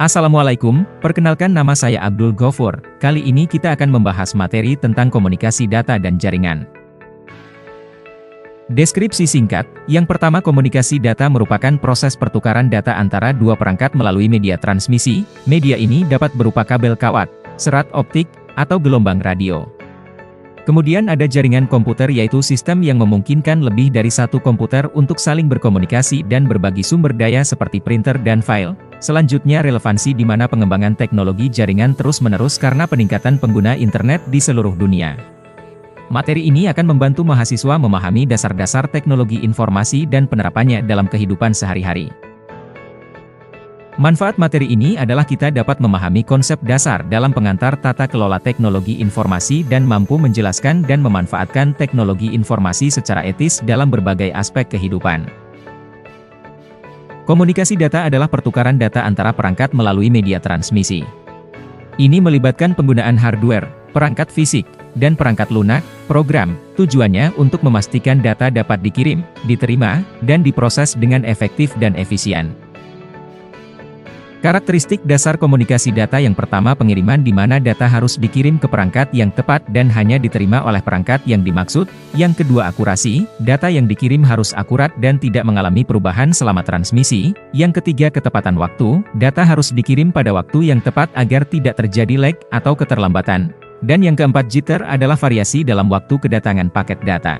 Assalamualaikum, perkenalkan nama saya Abdul Gofur. Kali ini kita akan membahas materi tentang komunikasi data dan jaringan. Deskripsi singkat, yang pertama komunikasi data merupakan proses pertukaran data antara dua perangkat melalui media transmisi. Media ini dapat berupa kabel kawat, serat optik, atau gelombang radio. Kemudian ada jaringan komputer yaitu sistem yang memungkinkan lebih dari satu komputer untuk saling berkomunikasi dan berbagi sumber daya seperti printer dan file. Selanjutnya relevansi di mana pengembangan teknologi jaringan terus-menerus karena peningkatan pengguna internet di seluruh dunia. Materi ini akan membantu mahasiswa memahami dasar-dasar teknologi informasi dan penerapannya dalam kehidupan sehari-hari. Manfaat materi ini adalah kita dapat memahami konsep dasar dalam pengantar tata kelola teknologi informasi dan mampu menjelaskan dan memanfaatkan teknologi informasi secara etis dalam berbagai aspek kehidupan. Komunikasi data adalah pertukaran data antara perangkat melalui media transmisi. Ini melibatkan penggunaan hardware, perangkat fisik, dan perangkat lunak, program. Tujuannya untuk memastikan data dapat dikirim, diterima, dan diproses dengan efektif dan efisien. Karakteristik dasar komunikasi data yang pertama pengiriman di mana data harus dikirim ke perangkat yang tepat dan hanya diterima oleh perangkat yang dimaksud. Yang kedua akurasi, data yang dikirim harus akurat dan tidak mengalami perubahan selama transmisi. Yang ketiga ketepatan waktu, data harus dikirim pada waktu yang tepat agar tidak terjadi lag atau keterlambatan. Dan yang keempat jitter adalah variasi dalam waktu kedatangan paket data.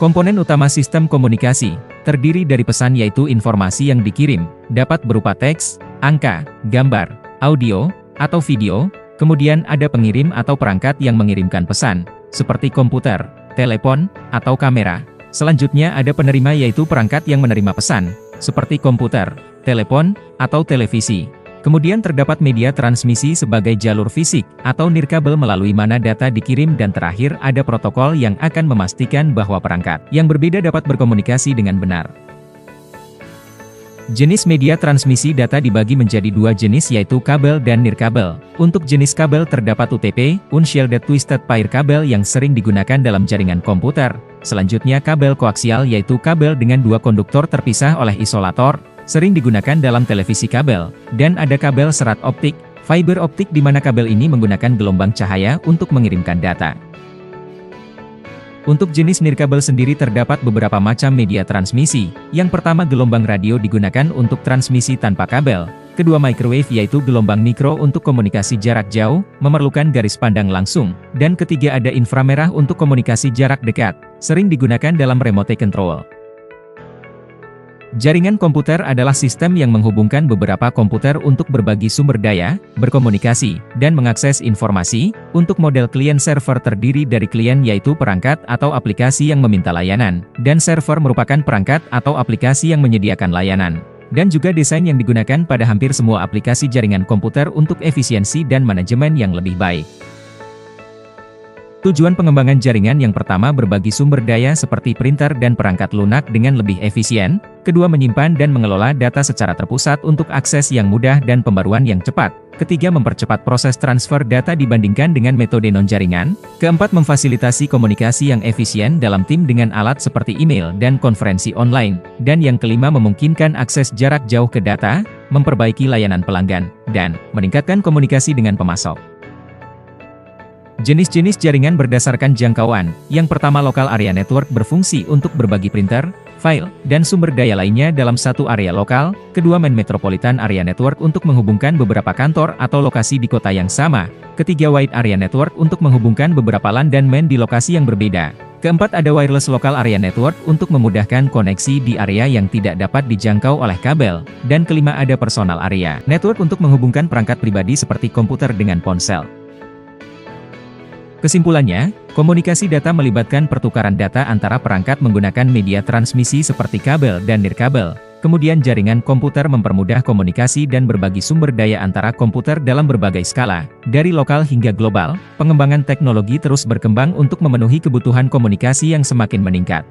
Komponen utama sistem komunikasi terdiri dari pesan yaitu informasi yang dikirim, dapat berupa teks, angka, gambar, audio, atau video. Kemudian ada pengirim atau perangkat yang mengirimkan pesan, seperti komputer, telepon, atau kamera. Selanjutnya ada penerima yaitu perangkat yang menerima pesan, seperti komputer, telepon, atau televisi. Kemudian terdapat media transmisi sebagai jalur fisik, atau nirkabel melalui mana data dikirim dan terakhir ada protokol yang akan memastikan bahwa perangkat yang berbeda dapat berkomunikasi dengan benar. Jenis media transmisi data dibagi menjadi dua jenis yaitu kabel dan nirkabel. Untuk jenis kabel terdapat UTP, Unshielded Twisted Pair kabel yang sering digunakan dalam jaringan komputer. Selanjutnya kabel koaksial yaitu kabel dengan dua konduktor terpisah oleh isolator. Sering digunakan dalam televisi kabel, dan ada kabel serat optik, fiber optik di mana kabel ini menggunakan gelombang cahaya untuk mengirimkan data. Untuk jenis nirkabel sendiri terdapat beberapa macam media transmisi. Yang pertama gelombang radio digunakan untuk transmisi tanpa kabel. Kedua microwave yaitu gelombang mikro untuk komunikasi jarak jauh, memerlukan garis pandang langsung. Dan ketiga ada inframerah untuk komunikasi jarak dekat, sering digunakan dalam remote control. Jaringan komputer adalah sistem yang menghubungkan beberapa komputer untuk berbagi sumber daya, berkomunikasi, dan mengakses informasi. Untuk model klien-server terdiri dari klien yaitu perangkat atau aplikasi yang meminta layanan, dan server merupakan perangkat atau aplikasi yang menyediakan layanan. Dan juga desain yang digunakan pada hampir semua aplikasi jaringan komputer untuk efisiensi dan manajemen yang lebih baik. Tujuan pengembangan jaringan yang pertama berbagi sumber daya seperti printer dan perangkat lunak dengan lebih efisien. Kedua menyimpan dan mengelola data secara terpusat untuk akses yang mudah dan pembaruan yang cepat. Ketiga mempercepat proses transfer data dibandingkan dengan metode non-jaringan. Keempat memfasilitasi komunikasi yang efisien dalam tim dengan alat seperti email dan konferensi online. Dan yang kelima memungkinkan akses jarak jauh ke data, memperbaiki layanan pelanggan, dan meningkatkan komunikasi dengan pemasok. Jenis-jenis jaringan berdasarkan jangkauan. Yang pertama Local Area Network berfungsi untuk berbagi printer, file, dan sumber daya lainnya dalam satu area lokal. Kedua Man Metropolitan Area Network untuk menghubungkan beberapa kantor atau lokasi di kota yang sama. Ketiga Wide Area Network untuk menghubungkan beberapa LAN dan MAN di lokasi yang berbeda. Keempat ada Wireless Local Area Network untuk memudahkan koneksi di area yang tidak dapat dijangkau oleh kabel. Dan kelima ada Personal Area Network untuk menghubungkan perangkat pribadi seperti komputer dengan ponsel. Kesimpulannya, komunikasi data melibatkan pertukaran data antara perangkat menggunakan media transmisi seperti kabel dan nirkabel. Kemudian jaringan komputer mempermudah komunikasi dan berbagi sumber daya antara komputer dalam berbagai skala. Dari lokal hingga global, pengembangan teknologi terus berkembang untuk memenuhi kebutuhan komunikasi yang semakin meningkat.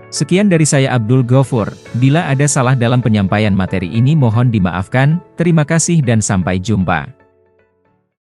Sekian dari saya Abdul Gofur. Bila ada salah dalam penyampaian materi ini mohon dimaafkan. Terima kasih dan sampai jumpa.